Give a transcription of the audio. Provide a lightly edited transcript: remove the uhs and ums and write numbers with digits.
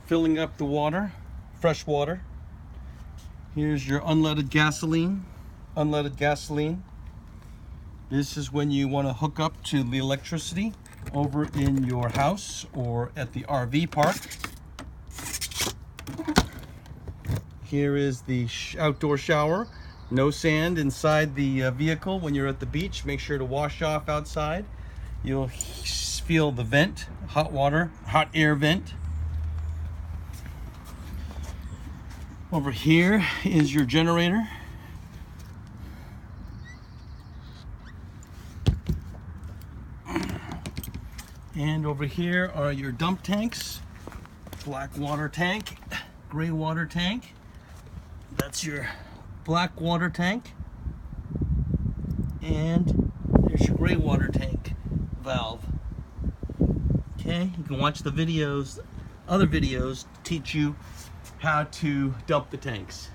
filling up the water, fresh water. Here's your unleaded gasoline. Unleaded gasoline. This is when you want to hook up to the electricity over in your house or at the RV park. Here is the outdoor shower. No sand inside the vehicle when you're at the beach. Make sure to wash off outside. You'll feel the vent, hot water, hot air vent. Over here is your generator. And over here are your dump tanks. Black water tank, gray water tank. That's your black water tank. And there's your gray water tank valve. Okay, you can watch the videos, other videos, to teach you how to dump the tanks.